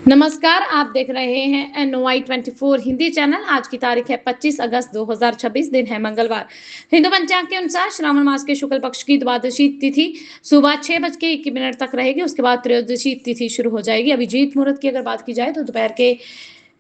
नमस्कार, आप देख रहे हैं एनओआई 24 हिंदी चैनल। आज की तारीख है 25 अगस्त 2026, दिन है मंगलवार। हिंदू पंचांग के अनुसार श्रावण मास के शुक्ल पक्ष की द्वादशी तिथि सुबह 6:21 तक रहेगी। उसके बाद त्रयोदशी तिथि शुरू हो जाएगी। अभिजीत मुहूर्त की अगर बात की जाए तो दोपहर के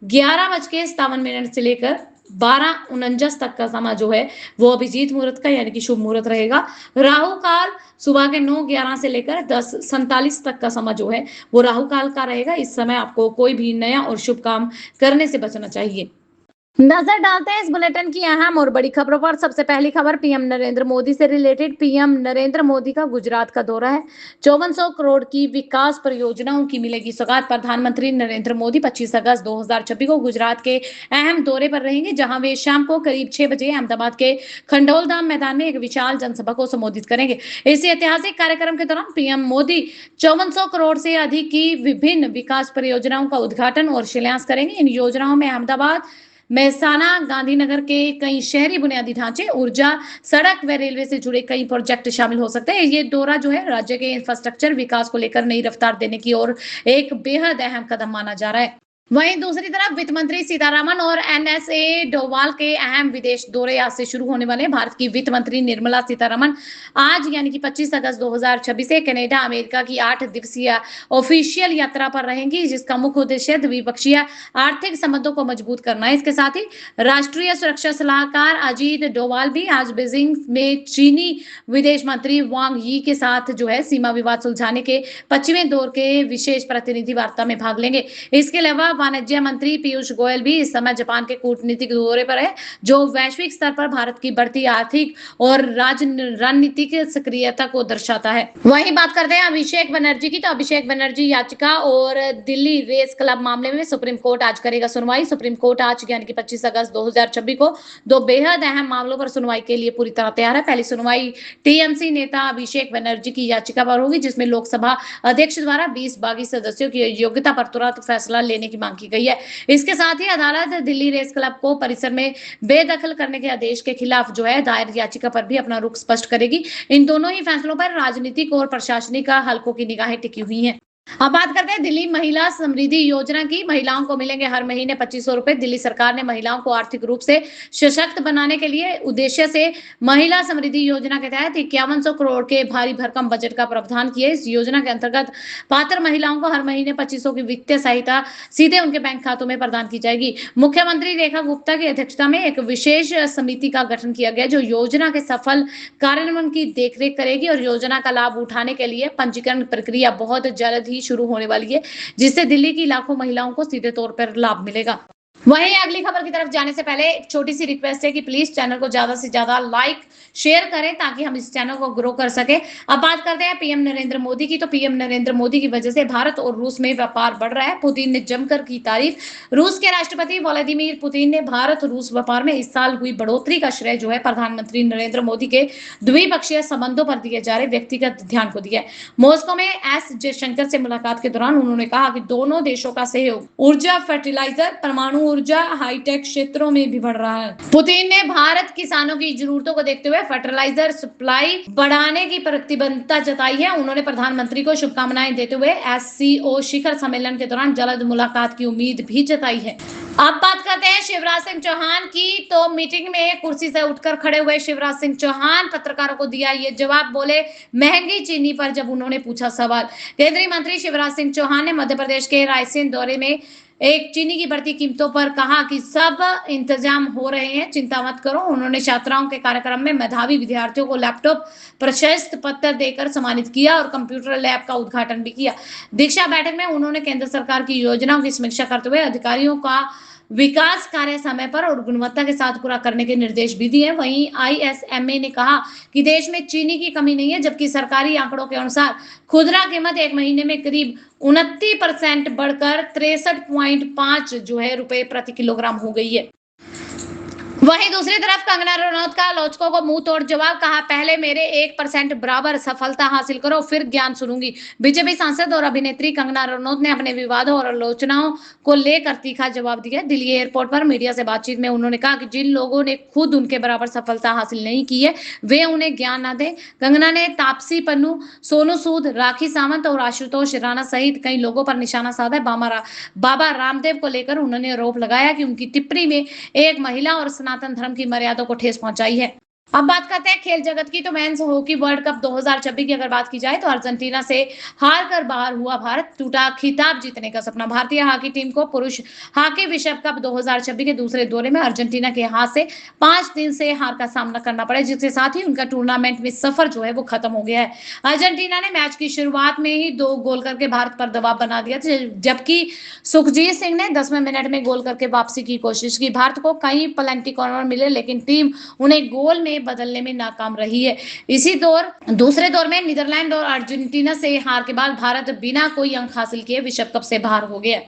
11:57 से लेकर 12:49 तक का समय जो है वो अभिजीत मुहूर्त का यानी कि शुभ मुहूर्त रहेगा। राहु काल सुबह के 9:11 से लेकर 10:47 तक का समय जो है वो राहु काल का रहेगा। इस समय आपको कोई भी नया और शुभ काम करने से बचना चाहिए। नजर डालते हैं इस बुलेटिन की अहम और बड़ी खबरों पर। सबसे पहली खबर पीएम नरेंद्र मोदी से रिलेटेड। पीएम नरेंद्र मोदी का गुजरात का दौरा है। 5400 करोड़ की विकास परियोजनाओं की मिलेगी सौगात। प्रधानमंत्री नरेंद्र मोदी 25 अगस्त 2026 को गुजरात के अहम दौरे पर रहेंगे, जहां वे शाम को करीब 6 बजे अहमदाबाद के खंडोलधाम मैदान में एक विशाल जनसभा को संबोधित करेंगे। इस ऐतिहासिक कार्यक्रम के दौरान पीएम मोदी 5400 करोड़ से अधिक की विभिन्न विकास परियोजनाओं का उद्घाटन और शिलान्यास करेंगे। इन योजनाओं में अहमदाबाद, मेहसाना, गांधीनगर के कई शहरी बुनियादी ढांचे, ऊर्जा, सड़क व रेलवे से जुड़े कई प्रोजेक्ट शामिल हो सकते हैं। ये दौरा जो है राज्य के इंफ्रास्ट्रक्चर विकास को लेकर नई रफ्तार देने की ओर एक बेहद अहम कदम माना जा रहा है। वहीं दूसरी तरफ वित्त मंत्री सीतारामन और एनएसए डोवाल के अहम विदेश दौरे आज से शुरू होने वाले हैं। भारत की वित्त मंत्री निर्मला सीतारामन आज यानी कि 25 अगस्त 2026 से कनाडा, अमेरिका की 8 दिवसीय ऑफिशियल यात्रा पर रहेंगी, जिसका मुख्य उद्देश्य द्विपक्षीय आर्थिक संबंधों को मजबूत करना है। इसके साथ ही राष्ट्रीय सुरक्षा सलाहकार अजीत डोवाल भी आज बीजिंग में चीनी विदेश मंत्री वांग यी के साथ जो है सीमा विवाद सुलझाने के 25वें दौर के विशेष प्रतिनिधि वार्ता में भाग लेंगे। इसके अलावा वाणिज्य मंत्री पीयूष गोयल भी इस समय जापान के कूटनीतिक दौरे पर है, जो वैश्विक स्तर पर भारत की बढ़ती आर्थिक और रणनीतिक सक्रियता को दर्शाता है। वहीं बात करते हैं अभिषेक बनर्जी की, तो अभिषेक बनर्जी याचिका और दिल्ली रेस क्लब मामले में सुप्रीम कोर्ट आज करेगा सुनवाई। सुप्रीम कोर्ट आज यानी कि 25 अगस्त 2026 को दो बेहद अहम मामलों पर सुनवाई के लिए पूरी तरह तैयार है। पहली सुनवाई टीएमसी नेता अभिषेक बनर्जी की याचिका पर होगी, जिसमें लोकसभा अध्यक्ष द्वारा 20 बागी सदस्यों की योग्यता पर तुरंत फैसला लेने की मांग की गई है। इसके साथ ही अदालत दिल्ली रेस क्लब को परिसर में बेदखल करने के आदेश के खिलाफ जो है दायर याचिका पर भी अपना रुख स्पष्ट करेगी। इन दोनों ही फैसलों पर राजनीतिक और प्रशासनिक हलकों की निगाहें टिकी हुई हैं। अब बात करते हैं दिल्ली महिला समृद्धि योजना की। महिलाओं को मिलेंगे हर महीने 2500 रुपए। दिल्ली सरकार ने महिलाओं को आर्थिक रूप से सशक्त बनाने के लिए उद्देश्य से महिला समृद्धि योजना के तहत 5100 करोड़ के भारी भरकम बजट का प्रावधान किया। इस योजना के अंतर्गत पात्र महिलाओं को हर महीने 2500 की वित्तीय सहायता सीधे उनके बैंक खातों में प्रदान की जाएगी। मुख्यमंत्री रेखा गुप्ता की अध्यक्षता में एक विशेष समिति का गठन किया गया, जो योजना के सफल कार्यान्वयन की देखरेख करेगी और योजना का लाभ उठाने के लिए पंजीकरण प्रक्रिया बहुत जल्द ही शुरू होने वाली है, जिससे दिल्ली की लाखों महिलाओं को सीधे तौर पर लाभ मिलेगा। वहीं अगली खबर की तरफ जाने से पहले एक छोटी सी रिक्वेस्ट है कि प्लीज चैनल को ज्यादा से ज्यादा लाइक शेयर करें, ताकि हम इस चैनल को ग्रो कर सके। अब बात करते हैं पीएम नरेंद्र मोदी की, तो पीएम नरेंद्र मोदी की वजह से भारत और रूस में व्यापार बढ़ रहा है। पुतिन ने जमकर की तारीफ। रूस के राष्ट्रपति व्लादिमीर पुतिन ने भारत रूस व्यापार में इस साल हुई बढ़ोतरी का श्रेय जो है प्रधानमंत्री नरेंद्र मोदी के द्विपक्षीय संबंधों पर दिए जा रहे व्यक्तिगत ध्यान को दिया है। मॉस्को में एस जयशंकर से मुलाकात के दौरान उन्होंने कहा कि दोनों देशों का सहयोग ऊर्जा, फर्टिलाइजर, परमाणु ऊर्जा, हाईटेक क्षेत्रों में भी बढ़ रहा है। पुतिन ने भारत किसानों की जरूरतों को देखते हुए फर्टिलाइजर सप्लाई बढ़ाने की प्रतिबद्धता जताई है। उन्होंने प्रधानमंत्री को शुभकामनाएं देते हुए एससीओ शिखर सम्मेलन के दौरान जल्द मुलाकात की उम्मीद भी जताई है। अब बात करते हैं शिवराज सिंह चौहान की, तो मीटिंग में कुर्सी से उठकर खड़े हुए शिवराज सिंह चौहान पत्रकारों को दिया ये जवाब। बोले महंगी चीनी पर जब उन्होंने पूछा सवाल। केंद्रीय मंत्री शिवराज सिंह चौहान ने मध्य प्रदेश के रायसेन दौरे में एक चीनी की बढ़ती कीमतों पर कहा कि सब इंतजाम हो रहे हैं, चिंता मत करो। उन्होंने छात्राओं के कार्यक्रम में मेधावी विद्यार्थियों को लैपटॉप, प्रशस्ति पत्र देकर सम्मानित किया और कंप्यूटर लैब का उद्घाटन भी किया। दीक्षा बैठक में उन्होंने केंद्र सरकार की योजनाओं की समीक्षा करते हुए अधिकारियों का विकास कार्य समय पर और गुणवत्ता के साथ पूरा करने के निर्देश भी दिए। वहीं आईएसएमए ने कहा कि देश में चीनी की कमी नहीं है, जबकि सरकारी आंकड़ों के अनुसार खुदरा कीमत एक महीने में करीब 29% बढ़कर 63.5 जो है रुपए प्रति किलोग्राम हो गई है। वहीं दूसरी तरफ कंगना रनौत का आलोचकों को मुंह तोड़ जवाब, कहा पहले मेरे 1% बराबर सफलता हासिल करो फिर ज्ञान सुनूंगी। बीजेपी सांसद और अभिनेत्री कंगना रनौत ने अपने विवादों और आलोचनाओं को लेकर तीखा जवाब दिया। दिल्ली एयरपोर्ट पर मीडिया से बातचीत में उन्होंने कहा कि जिन लोगों ने खुद उनके बराबर सफलता हासिल नहीं की है वे उन्हें ज्ञान ना दे। कंगना ने तापसी पन्नू, सोनू सूद, राखी सावंत और आशुतोष राणा सहित कई लोगों पर निशाना साधा। बाबा रामदेव को लेकर उन्होंने आरोप लगाया कि उनकी टिप्पणी में एक महिला और सनातन धर्म की मर्यादा को ठेस पहुंचाई है। अब बात करते हैं खेल जगत की, तो मेंस हॉकी वर्ल्ड कप 2026 की अगर बात की जाए तो अर्जेंटीना से हार कर बाहर हुआ भारत, टूटा खिताब जीतने का सपना। भारतीय हॉकी टीम को पुरुष हॉकी विश्व कप 2026 के दूसरे दौरे में अर्जेंटीना के हाथ से 5 दिन से हार का सामना करना पड़ा, जिसके साथ ही उनका टूर्नामेंट में सफर जो है वो खत्म हो गया है। अर्जेंटीना ने मैच की शुरुआत में ही 2 गोल करके भारत पर दबाव बना दिया, जबकि सुखजीत सिंह ने 10वें मिनट में गोल करके वापसी की कोशिश की। भारत को कई पेनल्टी कॉर्नर मिले लेकिन टीम उन्हें गोल में बदलने में नाकाम रही है। दूसरे दौर में नीदरलैंड और अर्जेंटीना से हार के बाद भारत बिना कोई अंक हासिल किए विश्व कप से बाहर हो गया।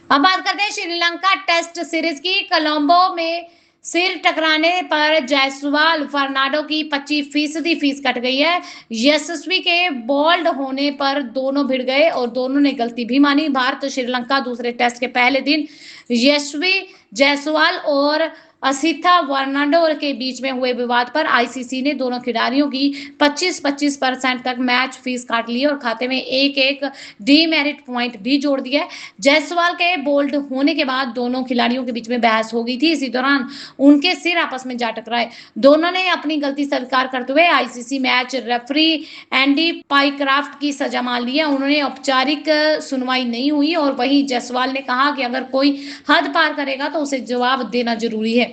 अब बात करते हैं श्रीलंका टेस्ट सीरीज की। कोलंबो में सिर टकराने पर जायसवाल फर्नांडो की 25% फीस कट गई है। यशस्वी के बोल्ड होने पर दोनों भिड़ गए और दोनों ने गलती भी मानी। भारत श्रीलंका दूसरे टेस्ट के पहले दिन यशस्वी जायसवाल और असिथा फर्नांडो के बीच में हुए विवाद पर आईसीसी ने दोनों खिलाड़ियों की 25% तक मैच फीस काट ली और खाते में एक डीमेरिट पॉइंट भी जोड़ दिया। जायसवाल के बोल्ड होने के बाद दोनों खिलाड़ियों के बीच में बहस हो गई थी। इसी दौरान उनके सिर आपस में जा टकराए। दोनों ने अपनी गलती स्वीकार करते हुए ICC match referee Andy Pycroft की सजा मान ली है। उन्होंने औपचारिक सुनवाई नहीं हुई और वहीं जायसवाल ने कहा कि अगर कोई हद पार करेगा तो उसे जवाब देना जरूरी है।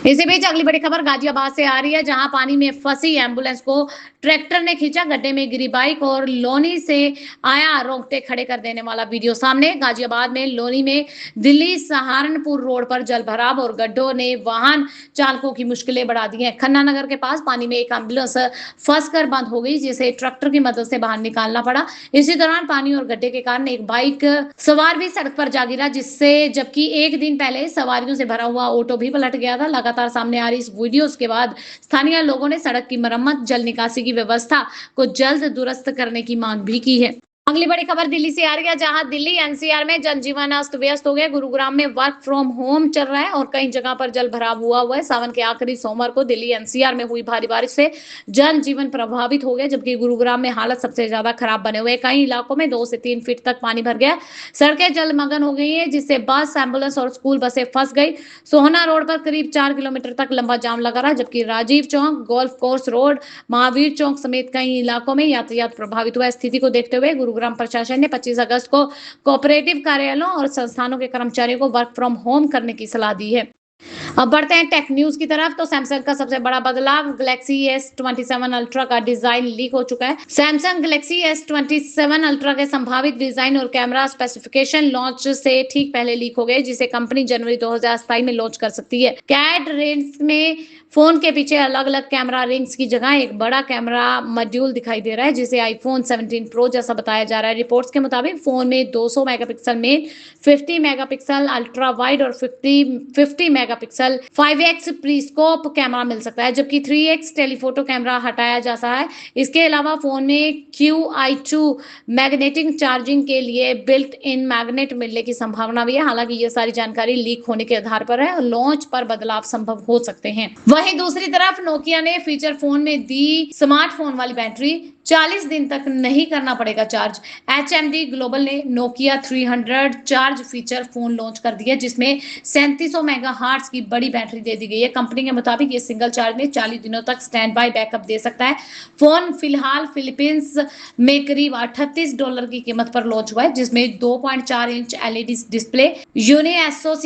इसी बीच अगली बड़ी खबर गाजियाबाद से आ रही है, जहां पानी में फंसी एम्बुलेंस को ट्रैक्टर ने खींचा, गड्ढे में गिरी बाइक और लोनी से आया रोंगटे खड़े कर देने वाला वीडियो सामने। गाजियाबाद में लोनी में दिल्ली सहारनपुर रोड पर जल भराव और गड्ढों ने वाहन चालकों की मुश्किलें बढ़ा दी हैं। खन्ना नगर के पास पानी में एक एम्बुलेंस फंसकर बंद हो गई, जिसे ट्रैक्टर की मदद से बाहर निकालना पड़ा। इसी दौरान पानी और गड्ढे के कारण एक बाइक सवार भी सड़क पर जा गिरा, जबकि एक दिन पहले सवारियों से भरा हुआ ऑटो भी पलट गया था। लगातार सामने आ रही इस वीडियो के बाद स्थानीय लोगों ने सड़क की मरम्मत, जल निकासी की व्यवस्था को जल्द दुरुस्त करने की मांग भी की है। अगली बड़ी खबर दिल्ली से आ रही है, जहां दिल्ली एनसीआर में जनजीवन अस्त व्यस्त हो गया। गुरुग्राम में वर्क फ्रॉम होम चल रहा है और कई जगह पर जल भराव हुआ है। सावन के आखिरी सोमवार को दिल्ली एनसीआर में हुई भारी बारिश से जनजीवन प्रभावित हो गया, जबकि गुरुग्राम में हालत सबसे ज्यादा खराब बने हुए। कई इलाकों में 2 से 3 फीट तक पानी भर गया, सड़कें जलमग्न हो गई है, जिससे बस, एम्बुलेंस और स्कूल बसें फंस गई। सोहना रोड पर करीब 4 किलोमीटर तक लंबा जाम लगा रहा, जबकि Rajiv Chowk, golf course road, Mahavir चौक समेत कई इलाकों में यातायात प्रभावित हुआ। स्थिति को देखते हुए गुरुग्राम प्रशासन ने 25 अगस्त को कोऑपरेटिव कार्यालयों और संस्थानों के कर्मचारियों को वर्क फ्रॉम होम करने की सलाह दी है। अब बढ़ते हैं टेक न्यूज की तरफ, तो सैमसंग का सबसे बड़ा बदलाव, गैलेक्सी S27 अल्ट्रा का डिजाइन लीक हो चुका है। सैमसंग गैलेक्सी S27 अल्ट्रा के संभावित डिजाइन और कैमरा स्पेसिफिकेशन लॉन्च से ठीक पहले लीक हो गए, जिसे कंपनी जनवरी 2027 में लॉन्च कर सकती है। कैड रेंज में फोन के पीछे अलग अलग कैमरा रिंग्स की जगह एक बड़ा कैमरा मॉड्यूल दिखाई दे रहा है, जिसे आईफोन 17 प्रो जैसा बताया जा रहा है। रिपोर्ट्स के मुताबिक फोन में 200 मेगापिक्सल में 50 मेगापिक्सल अल्ट्रा वाइड और 50 मेगापिक्सल 5x प्रीस्कोप कैमरा मिल सकता है, जबकि 3x टेलीफोटो कैमरा हटाया जा सकता है। इसके अलावा फोन में QI2 मैग्नेटिक चार्जिंग के लिए बिल्ट इन मैग्नेट मिलने की संभावना भी है। हालांकि ये सारी जानकारी लीक होने के आधार पर है और लॉन्च पर बदलाव संभव हो सकते हैं। वहीं दूसरी तरफ नोकिया ने फीचर फोन में दी स्मार्टफोन वाली बैटरी, 40 दिन तक नहीं करना पड़ेगा चार्ज। HMD ग्लोबल ने Nokia 300 charge feature phone launch कर दिया, जिसमें 3700 मेगाहर्ट्ज की बड़ी बैटरी दे दी गई है। कंपनी के मुताबिक ये सिंगल चार्ज में 40 दिनों तक स्टैंड बाय बैकअप दे सकता है। फोन फिलहाल फिलीपींस में करीब $38 की कीमत पर लॉन्च हुआ है, जिसमें 2.4 इंच LED डिस्प्ले, यूनी SoC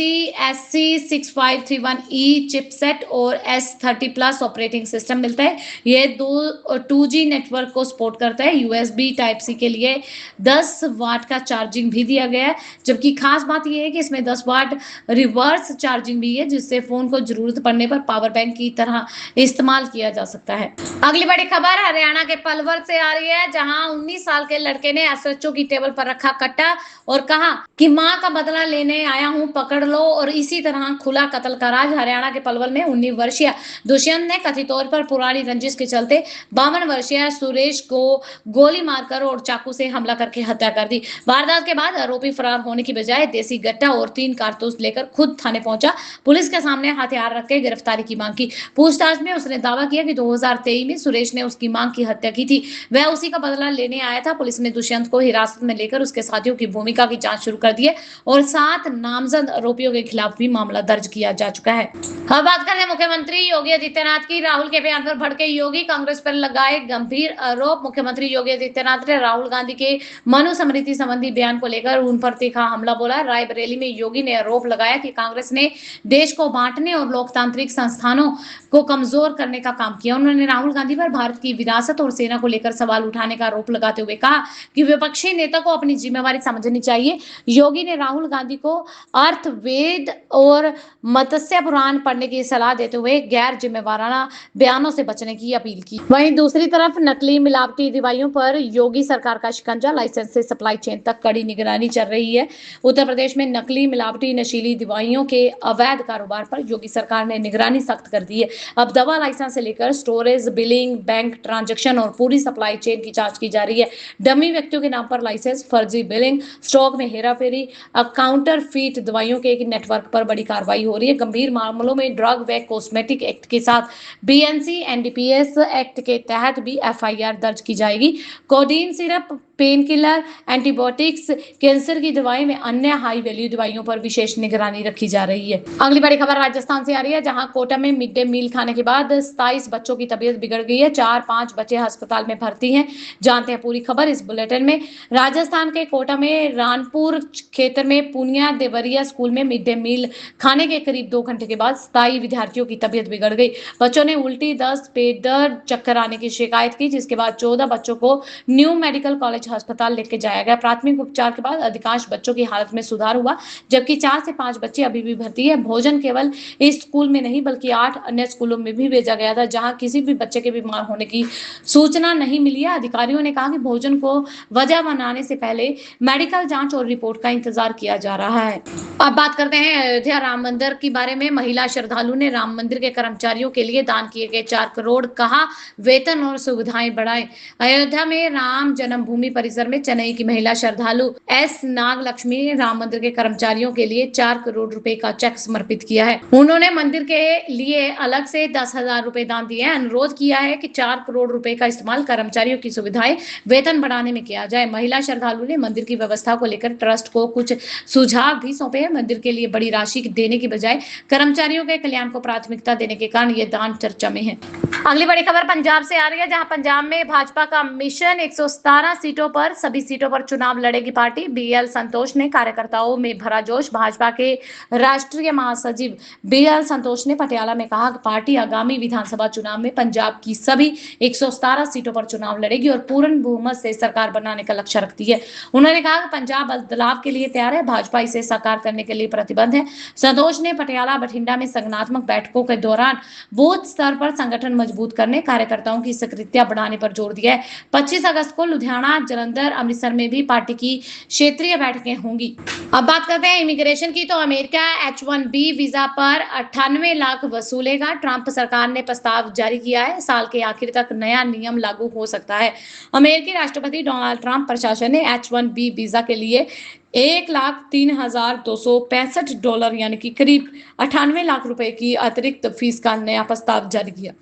SC6531E चिपसेट और S30 प्लस ऑपरेटिंग सिस्टम मिलता है। ये 2G नेटवर्क को सपोर्ट करता है। यूएसबी टाइप सी के लिए 10 वाट का चार्जिंग भी दिया गया है, जबकि खास बात यह है कि इसमें 10 वाट रिवर्स चार्जिंग भी है, जिससे फोन को जरूरत पड़ने पर पावर बैंक की तरह इस्तेमाल किया जा सकता है। अगली बड़ी खबर हरियाणा के पलवल से आ रही है, जहां 19 साल के लड़के ने एसएचओ की टेबल पर रखा कट्टा और कहा कि मां का बदला लेने आया हूं, पकड़ लो, और इसी तरह खुला कत्ल का राज। हरियाणा के पलवल में 19 वर्षीय दुष्यंत ने कथित तौर पर पुरानी रंजिश के चलते 52 वर्षीय सुरेश को गोली मारकर और चाकू से हमला करके हत्या कर दी। वारदात के बाद आरोपी फरार होने की बजाय देसी गट्टा और 3 कारतूस लेकर खुद थाने पहुंचा। पुलिस के सामने हथियार रख के गिरफ्तारी की मांग की। पूछताछ में उसने दावा किया कि 2023 में सुरेश ने उसकी मां की हत्या की थी, वह उसी का बदला लेने आया था। पुलिस ने दुष्यंत को हिरासत में लेकर उसके साथियों की भूमिका की जांच शुरू कर दी है और 7 नामजद आरोपियों के खिलाफ भी मामला दर्ज किया जा चुका है। अब बात करें मुख्यमंत्री योगी आदित्यनाथ की। राहुल के बयान पर भड़के योगी, कांग्रेस पर लगाए गंभीर आरोप। मुख्यमंत्री योगी आदित्यनाथ ने राहुल गांधी के मनुस्मृति संबंधी बयान को लेकर उन पर तीखा हमला बोला। रायबरेली में योगी ने आरोप लगाया कि कांग्रेस ने देश को बांटने और लोकतांत्रिक संस्थानों को कमजोर करने का काम किया। उन्होंने राहुल गांधी पर भारत की विरासत और सेना को लेकर सवाल उठाने का आरोप लगाते हुए कहा कि विपक्षी नेता को अपनी जिम्मेवारी समझनी चाहिए। योगी ने राहुल गांधी को अर्थवेद और मत्स्य पुराण पढ़ने की सलाह देते हुए गैर जिम्मेवाराना बयानों से बचने की अपील की। वहीं दूसरी तरफ नकली मिलावटी दवाइयों पर योगी सरकार का शिकंजा, लाइसेंस से सप्लाई चेन तक कड़ी निगरानी चल रही है। उत्तर प्रदेश में नकली मिलावटी नशीली दवाइयों के अवैध कारोबार पर योगी सरकार ने निगरानी सख्त कर दी है। अब दवा लाइसेंस से लेकर स्टोरेज, बिलिंग, बैंक ट्रांजैक्शन और पूरी सप्लाई चेन की जांच की जा रही है। डमी व्यक्तियों के नाम पर लाइसेंस, फर्जी बिलिंग, स्टॉक में हेराफेरी, काउंटरफीट दवाइयों के एक नेटवर्क पर बड़ी कार्रवाई हो रही है। गंभीर मामलों में ड्रग व कॉस्मेटिक एक्ट के साथ बीएनसी एनडीपीएस एक्ट के तहत भी एफआईआर दर्ज की जाएगी। Codeine syrup, pain killer, antibiotics, cancer की दवाएं में अन्य हाई वैल्यू दवाइयों पर विशेष निगरानी रखी जा रही है। अगली बड़ी खबर राजस्थान से आ रही है, जहां कोटा में मिड डे मील खाने के बाद 27 बच्चों की तबीयत बिगड़ गई है। 4-5 बच्चे अस्पताल में भर्ती हैं। जानते हैं पूरी खबर इस बुलेटिन में। राजस्थान के कोटा में रानपुर क्षेत्र में पुनिया देवरिया स्कूल में मिड डे मील खाने के करीब 2 घंटे के बाद 27 विद्यार्थियों की तबीयत बिगड़ गई। बच्चों ने उल्टी, दस्त, पेट दर्द, चक्कर आने की शिकायत की, जिसके बाद 14 बच्चों को न्यू मेडिकल कॉलेज अस्पताल लेके जाया गया। प्राथमिक उपचार के बाद अधिकांश बच्चों की हालत में सुधार हुआ, जबकि 4 से 5 बच्चे अभी भी भर्ती है। भोजन केवल इस स्कूल में नहीं बल्कि 8 अन्य स्कूलों में भी भेजा गया था, जहां किसी भी बच्चे के बीमार होने की सूचना नहीं मिली है। अधिकारियों ने कहा कि भोजन को वजह बनाने से पहले मेडिकल जांच और रिपोर्ट का इंतजार किया जा रहा है। अब बात करते हैं अयोध्या राम मंदिर के बारे में। महिला श्रद्धालु ने राम मंदिर के कर्मचारियों के लिए दान किए गए 4 करोड़, कहा वेतन और सुविधाएं बढ़ाएं। अयोध्या में राम जन्मभूमि परिसर में चेन्नई की महिला श्रद्धालु एस नागलक्ष्मी ने राम मंदिर के कर्मचारियों के लिए 4 करोड़ रुपए का चेक समर्पित किया है। उन्होंने मंदिर के लिए अलग से 10,000 रुपए दान दिए हैं। अनुरोध किया है कि 4 करोड़ रुपए का इस्तेमाल कर्मचारियों की सुविधाएं, वेतन बढ़ाने में किया जाए। महिला श्रद्धालु ने मंदिर की व्यवस्था को लेकर ट्रस्ट को कुछ सुझाव भी सौंपे हैं। मंदिर के लिए बड़ी राशि देने की बजाय कर्मचारियों के कल्याण को प्राथमिकता देने के कारण ये दान चर्चा में है। अगली बड़ी खबर पंजाब से आ रही है, जहां पंजाब में भाजपा का मिशन 117 सीटों पर, सभी सीटों पर चुनाव लड़ेगी पार्टी। बीएल संतोष ने कार्यकर्ताओं में भरा जोश। भाजपा के राष्ट्रीय महासचिव बीएल संतोष ने पटियाला में कहा कि पार्टी आगामी विधानसभा चुनाव में पंजाब की सभी 117 सीटों पर चुनाव लड़ेगी और पूर्ण बहुमत से सरकार बनाने का लक्ष्य रखती है। उन्होंने कहा कि पंजाब बदलाव के लिए तैयार है, भाजपा इसे साकार करने के लिए प्रतिबद्ध है। संतोष ने पटियाला बठिंडा में संगठनात्मक बैठकों के दौरान बूथ स्तर पर संगठन मजबूत करने, कार्यकर्ताओं की सक्रियता बढ़ाने पर जोर दिया है। 25 अगस्त को लुधियाना, जलंधर, अमृतसर में भी पार्टी की क्षेत्रीय बैठकें होंगी। अब बात करते हैं इमिग्रेशन की, तो अमेरिका H1B वीजा पर 98 लाख वसूलेगा। ट्रंप सरकार ने प्रस्ताव जारी किया है, साल के आखिर तक नया नियम लागू हो सकता है। अमेरिकी राष्ट्रपति डोनाल्ड ट्रंप प्रशासन ने H1B वीजा के लिए $1,03,265 यानी कि करीब 98 लाख रुपए की अतिरिक्त फीस का नया प्रस्ताव जारी किया।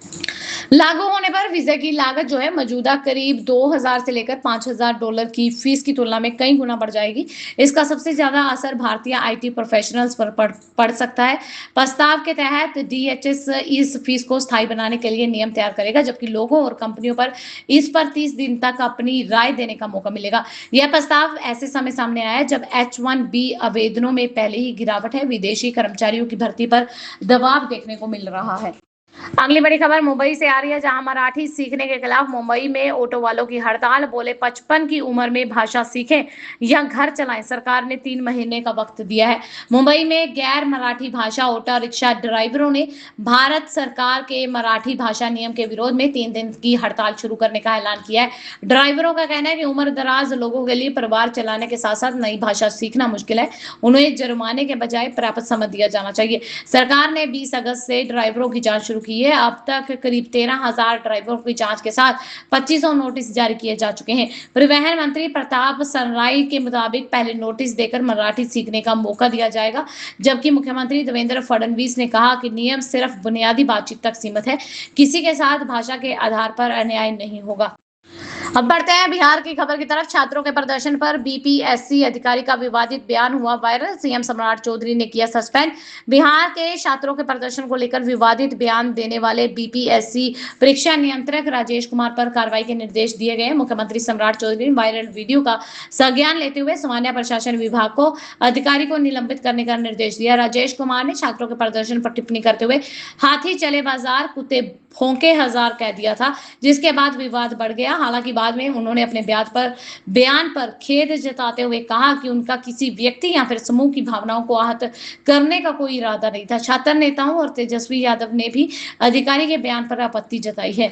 लागू होने पर वीजा की लागत जो है मौजूदा करीब $2,000 से लेकर $5,000 की फीस की तुलना में कई गुना बढ़ जाएगी। इसका सबसे ज्यादा असर भारतीय आईटी प्रोफेशनल्स पर पड़ सकता है। प्रस्ताव के तहत DHS इस फीस को स्थायी बनाने के लिए नियम तैयार करेगा, जबकि लोगों और कंपनियों पर इस पर 30 दिन तक अपनी राय देने का मौका मिलेगा। यह प्रस्ताव ऐसे समय सामने आया है जब H1B आवेदनों में पहले ही गिरावट है। विदेशी कर्मचारियों की भर्ती पर दबाव देखने को मिल रहा है। अगली बड़ी खबर मुंबई से आ रही है, जहां मराठी सीखने के खिलाफ मुंबई में ऑटो वालों की हड़ताल। बोले 55 की उम्र में भाषा सीखें या घर चलाएं, सरकार ने 3 महीने का वक्त दिया है। मुंबई में गैर मराठी भाषा ऑटो रिक्शा ड्राइवरों ने भारत सरकार के मराठी भाषा नियम के विरोध में 3 दिन की हड़ताल शुरू करने का ऐलान किया है। ड्राइवरों का कहना है कि उम्र दराज लोगों के लिए परिवार चलाने के साथ साथ नई भाषा सीखना मुश्किल है। उन्हें जुर्माने के बजाय प्राप्त समझ दिया जाना चाहिए। सरकार ने 20 अगस्त से ड्राइवरों की जांच शुरू की है। अब तक करीब 13,000 ड्राइवरों की जांच के साथ 2500 नोटिस जारी किए जा चुके हैं। परिवहन मंत्री प्रताप सरनाई के मुताबिक पहले नोटिस देकर मराठी सीखने का मौका दिया जाएगा, जबकि मुख्यमंत्री देवेंद्र फडणवीस ने कहा कि नियम सिर्फ बुनियादी बातचीत तक सीमित है, किसी के साथ भाषा के आधार पर अन्याय नहीं होगा। अब बढ़ते हैं बिहार की खबर की तरफ। छात्रों के प्रदर्शन पर बीपीएससी अधिकारी का विवादित बयान हुआ वायरल। सीएम सम्राट चौधरी ने किया सस्पेंड। बिहार के छात्रों के प्रदर्शन को लेकर विवादित बयान देने वाले बीपीएससी परीक्षा नियंत्रक राजेश कुमार पर कार्रवाई के निर्देश दिए गए। मुख्यमंत्री सम्राट चौधरी ने वायरल वीडियो का संज्ञान लेते हुए सामान्य प्रशासन विभाग को अधिकारी को निलंबित करने का निर्देश दिया। राजेश कुमार ने छात्रों के प्रदर्शन पर टिप्पणी करते हुए हाथी चले बाजार कुत्ते भौंके हजार कह दिया था, जिसके बाद विवाद बढ़ गया। हालांकि बाद में उन्होंने अपने बयान पर खेद जताते हुए कहा कि उनका किसी व्यक्ति या फिर समूह की भावनाओं को आहत करने का कोई इरादा नहीं था। छात्र नेताओं और तेजस्वी यादव ने भी अधिकारी के बयान पर आपत्ति जताई है।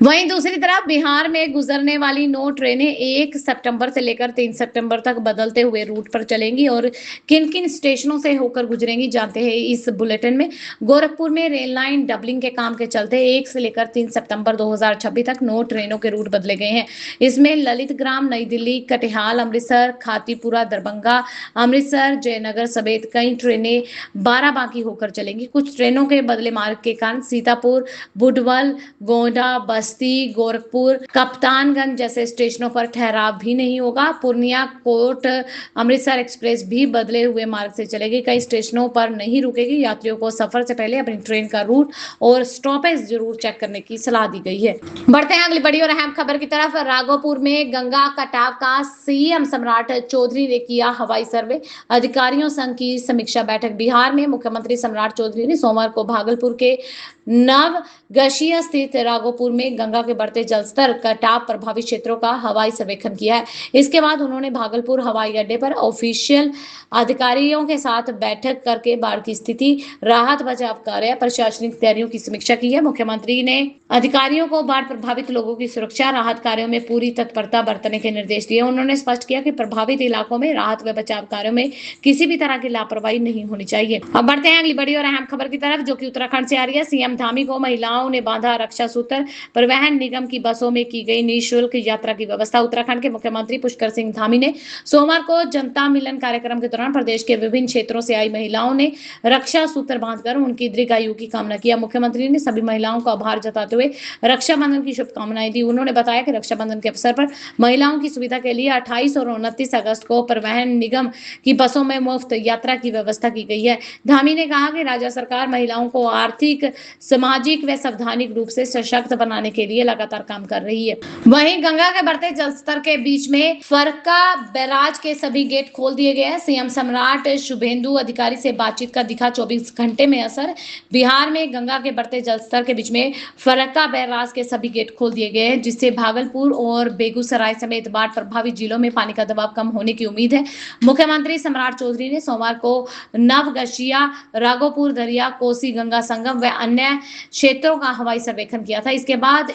वहीं दूसरी तरफ बिहार में गुजरने वाली 9 ट्रेनें 1 सितंबर से लेकर 3 सितंबर तक बदलते हुए रूट पर चलेंगी और किन किन स्टेशनों से होकर गुजरेंगी जानते हैं इस बुलेटिन में। गोरखपुर में रेल लाइन डबलिंग के काम के चलते 1 से लेकर 3 सितंबर 2026 तक 9 ट्रेनों के रूट बदले गए हैं। इसमें ललित ग्राम, नई दिल्ली, कटिहार, अमृतसर, खातीपुरा, दरभंगा, अमृतसर, जयनगर समेत कई ट्रेनें बाराबांकी होकर चलेंगी। कुछ ट्रेनों के बदले मार्ग के कारण सीतापुर, बुडवल, गोंडा, बस्ती, गोरखपुर, कप्तानगंज जैसे स्टेशनों पर ठहराव भी नहीं होगा। पूर्णिया, कोट, अमृतसर एक्सप्रेस भी बदले हुए मार्ग से चलेगी। कई स्टेशनों पर नहीं रुकेगी। यात्रियों को सफर से पहले अपनी ट्रेन का रूट और स्टॉपेज जरूर चेक करने की सलाह दी गई है। बढ़ते हैं अगली बड़ी और अहम खबर की तरफ। राघोपुर में गंगा कटाव का सीएम सम्राट चौधरी ने किया हवाई सर्वे। अधिकारियों संघ की समीक्षा बैठक। बिहार में मुख्यमंत्री सम्राट चौधरी ने सोमवार को भागलपुर के नवगछिया स्थित राघोपुर में गंगा के बढ़ते जलस्तर, कटाव प्रभावित क्षेत्रों का हवाई सर्वेक्षण किया है। इसके बाद उन्होंने भागलपुर हवाई अड्डे पर ऑफिशियल अधिकारियों के साथ बैठक करके बाढ़ की स्थिति, राहत बचाव कार्य, प्रशासनिक तैयारियों की समीक्षा की है। मुख्यमंत्री ने अधिकारियों को बाढ़ प्रभावित लोगों की सुरक्षा, राहत कार्यों में पूरी तत्परता बरतने के निर्देश दिए। उन्होंने स्पष्ट किया कि प्रभावित इलाकों में राहत व बचाव कार्यों में किसी भी तरह की लापरवाही नहीं होनी चाहिए। अब बढ़ते हैं अगली बड़ी और अहम खबर की तरफ, जो कि उत्तराखंड से आ रही है। सीएम धामी को महिलाओं ने बांधा रक्षा सूत्र। परिवहन निगम की बसों में की गई निःशुल्क यात्रा की व्यवस्था। उत्तराखंड के मुख्यमंत्री पुष्कर सिंह धामी ने सोमवार को जनता मिलन कार्यक्रम के दौरान प्रदेश के विभिन्न क्षेत्रों से आई महिलाओं ने रक्षा सूत्र बांधकर उनकी दीर्घायु की कामना किया। मुख्यमंत्री ने सभी महिलाओं का आभार जताते हुए रक्षाबंधन की शुभकामनाएं दी। उन्होंने बताया कि रक्षाबंधन के अवसर पर महिलाओं की सुविधा के लिए 28 और 29 अगस्त को परिवहन निगम की बसों में मुफ्त यात्रा की व्यवस्था की गई है। धामी ने कहा कि राज्य सरकार महिलाओं को आर्थिक, सामाजिक व संवैधानिक रूप से सशक्त बनाने के लिए लगातार काम कर रही है। वहीं गंगा के बढ़ते जलस्तर के बीच में फरक्का बैराज के सभी गेट खोल दिए गए हैं। सीएम सम्राट शुभेंदु अधिकारी से बातचीत का दिखा 24 घंटे में असर। बिहार में गंगा के बढ़ते जलस्तर के बीच में फरक्का बैराज के सभी गेट खोल दिए गए हैं, जिससे भागलपुर और बेगूसराय समेत बाढ़ प्रभावित जिलों में पानी का दबाव कम होने की उम्मीद है। मुख्यमंत्री सम्राट चौधरी ने सोमवार को नवगछिया, राघोपुर, दरिया, कोसी गंगा संगम व अन्य क्षेत्रों का हवाई सर्वेक्षण किया था। इसके बाद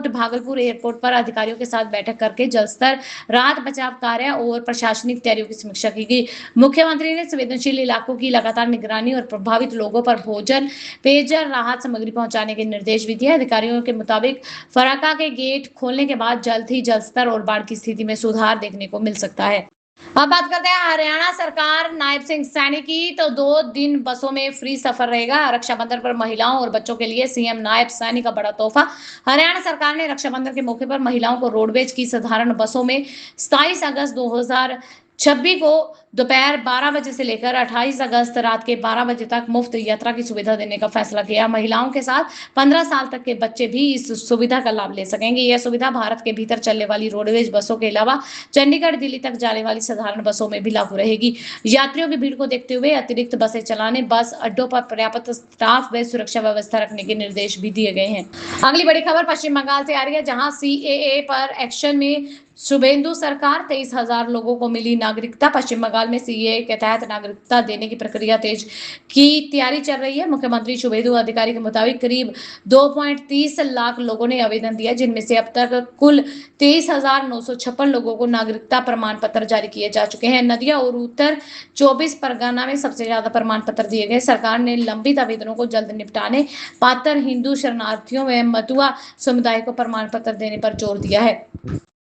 भागलपुर एयरपोर्ट पर अधिकारियों के साथ बैठक करके जलस्तर, राहत बचाव कार्य और प्रशासनिक तैयारियों की समीक्षा की गई। मुख्यमंत्री ने संवेदनशील इलाकों की लगातार निगरानी और प्रभावित लोगों पर भोजन, पेयजल, राहत सामग्री पहुंचाने के निर्देश भी दिए। अधिकारियों के मुताबिक फरक्का के गेट खोलने के बाद जल्द ही जलस्तर और बाढ़ की स्थिति में सुधार देखने को मिल सकता है। अब बात करते हैं हरियाणा सरकार नायब सिंह सैनी की। तो 2 दिन बसों में फ्री सफर रहेगा। रक्षाबंधन पर महिलाओं और बच्चों के लिए सीएम नायब सैनी का बड़ा तोहफा। हरियाणा सरकार ने रक्षाबंधन के मौके पर महिलाओं को रोडवेज की साधारण बसों में 27 अगस्त 2026 को दोपहर 12 बजे से लेकर 28 अगस्त रात के 12 बजे तक मुफ्त यात्रा की सुविधा देने का फैसला किया। महिलाओं के साथ 15 साल तक के बच्चे भी इस सुविधा का लाभ ले सकेंगे। यह सुविधा भारत के भीतर चलने वाली रोडवेज बसों के अलावा चंडीगढ़ दिल्ली तक जाने वाली साधारण बसों में भी लागू रहेगी। यात्रियों की भीड़ को देखते हुए अतिरिक्त बसें चलाने, बस अड्डों पर पर्याप्त स्टाफ व सुरक्षा व्यवस्था रखने के निर्देश भी दिए गए हैं। अगली बड़ी खबर पश्चिम बंगाल से आ रही है, जहां सीएए पर एक्शन में शुभेंदु सरकार, 23,000 लोगों को मिली नागरिकता। पश्चिम बंगाल में सीएए के तहत नागरिकता देने की प्रक्रिया तेज की तैयारी चल रही है। मुख्यमंत्री शुभेंदु अधिकारी के मुताबिक करीब 2.30 लाख लोगों ने आवेदन दिया, जिनमें से अब तक कुल 23,956 लोगों को नागरिकता प्रमाण पत्र जारी किए जा चुके हैं। नदिया और उत्तर 24 परगना में सबसे ज्यादा प्रमाण पत्र दिए गए। सरकार ने लंबित आवेदनों को जल्द निपटाने, पात्र हिंदू शरणार्थियों व मतुआ समुदाय को प्रमाण पत्र देने पर जोर दिया है।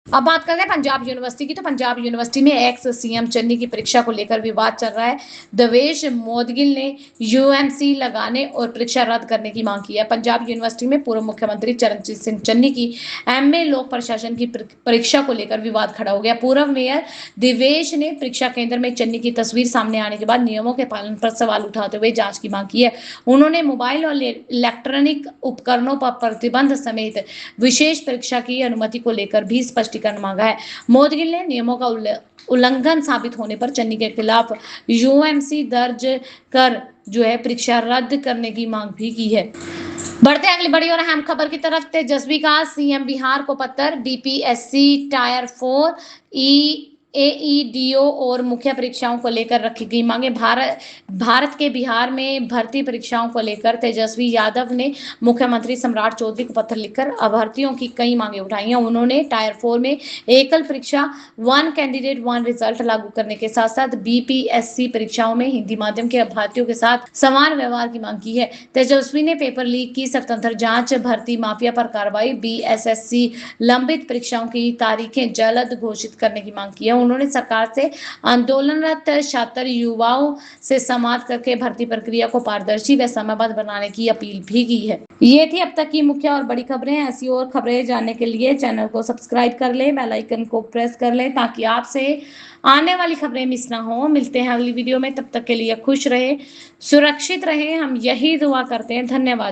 अब बात करते हैं पंजाब यूनिवर्सिटी की। तो पंजाब यूनिवर्सिटी में एक्स सीएम चन्नी की परीक्षा को लेकर विवाद चल रहा है। देवेश मोदगिल ने यूएमसी लगाने और परीक्षा रद्द करने की मांग की है। पंजाब यूनिवर्सिटी में पूर्व मुख्यमंत्री चरणजीत सिंह चन्नी की एमए लोक प्रशासन की परीक्षा को लेकर विवाद खड़ा हो गया। पूर्व मेयर देवेश ने परीक्षा केंद्र में चन्नी की तस्वीर सामने आने के बाद नियमों के पालन पर सवाल उठाते हुए जांच की मांग की है। उन्होंने मोबाइल और इलेक्ट्रॉनिक उपकरणों पर प्रतिबंध समेत विशेष परीक्षा की अनुमति को लेकर भी स्पष्टीकरण मांगा है। मोदगिल ने नियमों का उल्लंघन साबित होने पर चन्नी के खिलाफ यूएमसी दर्ज कर परीक्षा रद्द करने की मांग भी की है। बढ़ते अगली बड़ी और अहम खबर की तरफ। तेजस्वी का सीएम बिहार को पत्र, बीपीएससी टायर 4 एईडीओ और मुख्य परीक्षाओं को लेकर रखी गई मांगे। भारत के बिहार में भर्ती परीक्षाओं को लेकर तेजस्वी यादव ने मुख्यमंत्री सम्राट चौधरी को पत्र लिखकर अभ्यर्थियों की कई मांगे उठाई हैं। उन्होंने टायर 4 में एकल परीक्षा, 1 कैंडिडेट 1 रिजल्ट लागू करने के साथ साथ बीपीएससी परीक्षाओं में हिंदी माध्यम के अभ्यर्थियों के साथ समान व्यवहार की मांग की है। तेजस्वी ने पेपर लीक की स्वतंत्र जांच, भर्ती माफिया पर कार्रवाई, बीएसएससी लंबित परीक्षाओं की तारीखें जल्द घोषित करने की मांग की है। उन्होंने सरकार से आंदोलनरत छात्र युवाओं से संवाद करके भर्ती प्रक्रिया को पारदर्शी व समयबद्ध बनाने की अपील भी की है। ये थी अब तक की मुख्य और बड़ी खबरें। ऐसी और खबरें जानने के लिए चैनल को सब्सक्राइब कर लें, बेल आइकन को प्रेस कर लें ताकि आपसे आने वाली खबरें मिस ना हो। मिलते हैं अगली वीडियो में, तब तक के लिए खुश रहे, सुरक्षित रहे, हम यही दुआ करते हैं। धन्यवाद।